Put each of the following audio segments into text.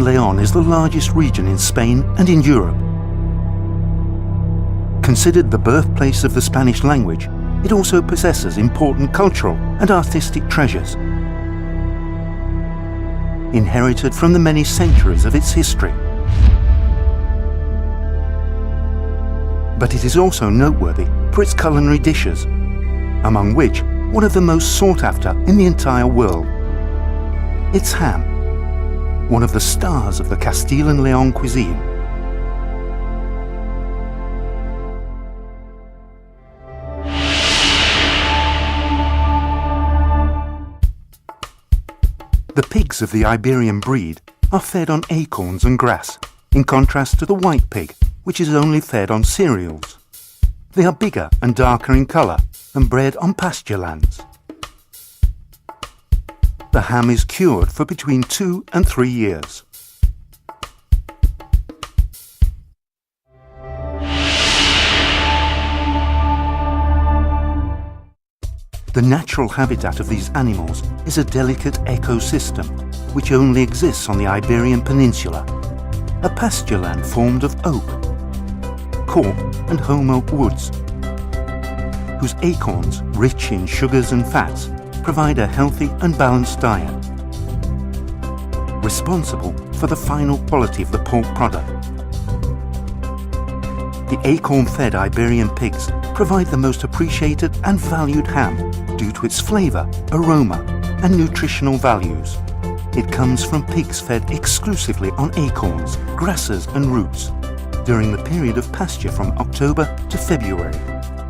Leon is the largest region in Spain and in Europe. Considered the birthplace of the Spanish language, it also possesses important cultural and artistic treasures, inherited from the many centuries of its history. But it is also noteworthy for its culinary dishes, among which one of the most sought after in the entire world. It's ham, one of the stars of the Castile and Leon cuisine. The pigs of the Iberian breed are fed on acorns and grass, in contrast to the white pig, which is only fed on cereals. They are bigger and darker in colour and bred on pasture lands. The ham is cured for between 2 and 3 years. The natural habitat of these animals is a delicate ecosystem which only exists on the Iberian Peninsula, a pasture land formed of oak, cork and holm oak woods, whose acorns, rich in sugars and fats, provide a healthy and balanced diet, responsible for the final quality of the pork product. The acorn-fed Iberian pigs provide the most appreciated and valued ham due to its flavour, aroma and nutritional values. It comes from pigs fed exclusively on acorns, grasses and roots during the period of pasture from October to February,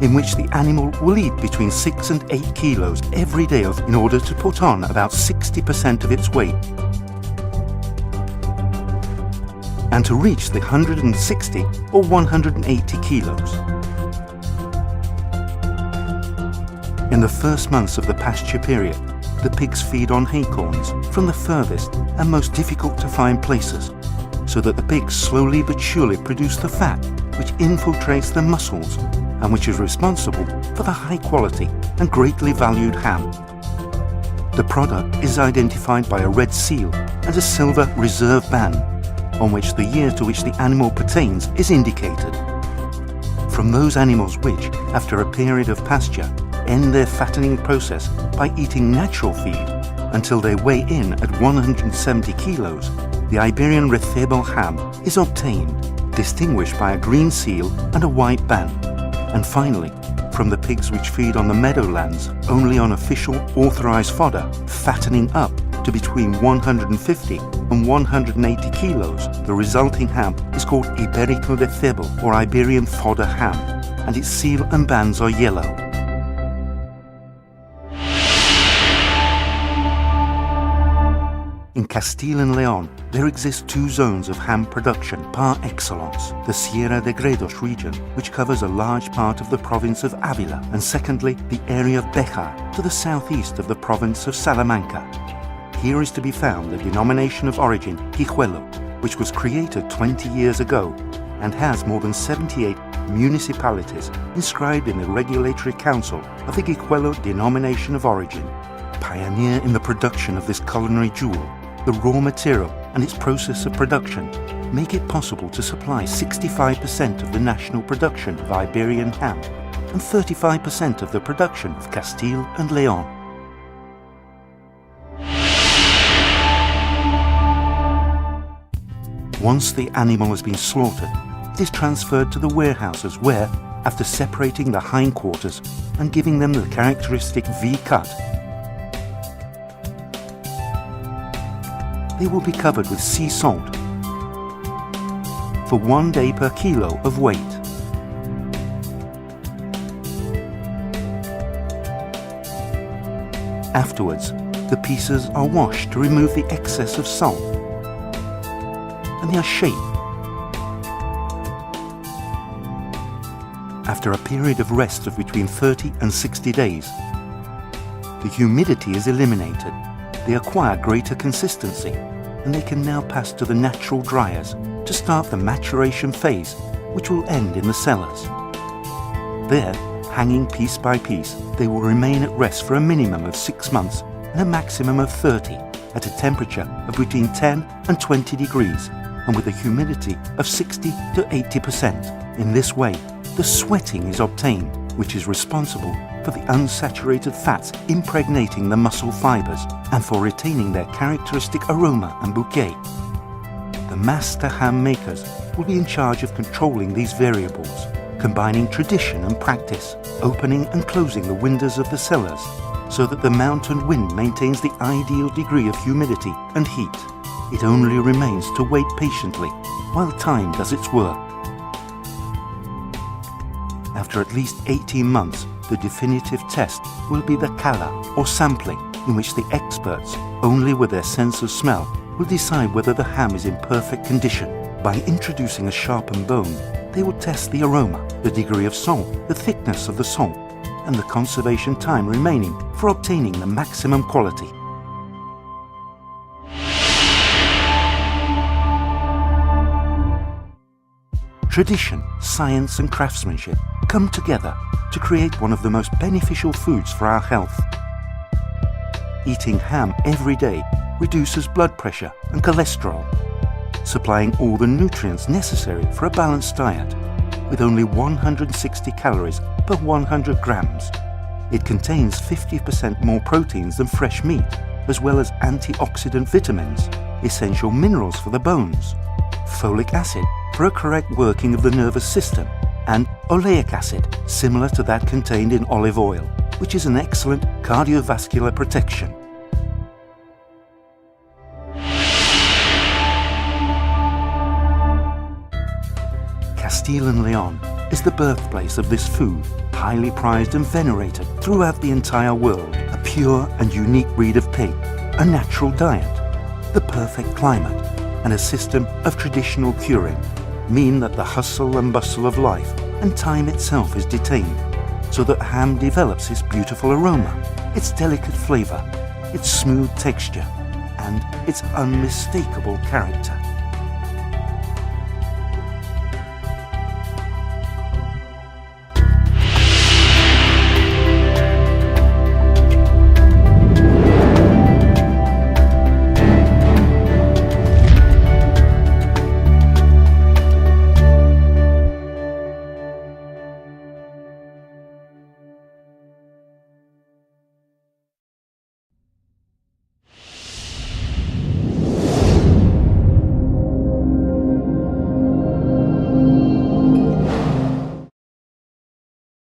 in which the animal will eat between 6 and 8 kilos every day in order to put on about 60% of its weight, and to reach the 160 or 180 kilos. In the first months of the pasture period, the pigs feed on acorns from the furthest and most difficult to find places, so that the pigs slowly but surely produce the fat which infiltrates the muscles and which is responsible for the high quality and greatly valued ham. The product is identified by a red seal and a silver reserve band, on which the year to which the animal pertains is indicated. From those animals which, after a period of pasture, end their fattening process by eating natural feed until they weigh in at 170 kilos, the Iberian Recebo ham is obtained, distinguished by a green seal and a white band. And finally, from the pigs which feed on the meadowlands only on official authorized fodder, fattening up to between 150 and 180 kilos, the resulting ham is called Ibérico de Cebo, or Iberian fodder ham, and its seal and bands are yellow. In Castile and Leon, there exist 2 zones of ham production par excellence, the Sierra de Gredos region, which covers a large part of the province of Avila, and secondly, the area of Béjar, to the southeast of the province of Salamanca. Here is to be found the denomination of origin Guijuelo, which was created 20 years ago and has more than 78 municipalities inscribed in the Regulatory Council of the Guijuelo denomination of origin. Pioneer in the production of this culinary jewel, the raw material and its process of production make it possible to supply 65% of the national production of Iberian ham and 35% of the production of Castile and Leon. Once the animal has been slaughtered, it is transferred to the warehouses where, after separating the hindquarters and giving them the characteristic V-cut, they will be covered with sea salt for 1 day per kilo of weight. Afterwards, the pieces are washed to remove the excess of salt, and they are shaped. After a period of rest of between 30 and 60 days, the humidity is eliminated. They acquire greater consistency, and they can now pass to the natural dryers to start the maturation phase, which will end in the cellars. There, hanging piece by piece, they will remain at rest for a minimum of 6 months and a maximum of 30, at a temperature of between 10 and 20 degrees and with a humidity of 60 to 80%. In this way, the sweating is obtained, which is responsible for the unsaturated fats impregnating the muscle fibers and for retaining their characteristic aroma and bouquet. The master ham makers will be in charge of controlling these variables, combining tradition and practice, opening and closing the windows of the cellars so that the mountain wind maintains the ideal degree of humidity and heat. It only remains to wait patiently while time does its work. After at least 18 months, the definitive test will be the kala, or sampling, in which the experts, only with their sense of smell, will decide whether the ham is in perfect condition. By introducing a sharpened bone, they will test the aroma, the degree of salt, the thickness of the salt, and the conservation time remaining for obtaining the maximum quality. Tradition, science and craftsmanship come together to create one of the most beneficial foods for our health. Eating ham every day reduces blood pressure and cholesterol, supplying all the nutrients necessary for a balanced diet. With only 160 calories per 100 grams, it contains 50% more proteins than fresh meat, as well as antioxidant vitamins, essential minerals for the bones, folic acid for a correct working of the nervous system, and oleic acid, similar to that contained in olive oil, which is an excellent cardiovascular protection. Castile and Leon is the birthplace of this food, highly prized and venerated throughout the entire world. A pure and unique breed of pig, a natural diet, the perfect climate, and a system of traditional curing mean that the hustle and bustle of life and time itself is detained, so that ham develops its beautiful aroma, its delicate flavor, its smooth texture, and its unmistakable character.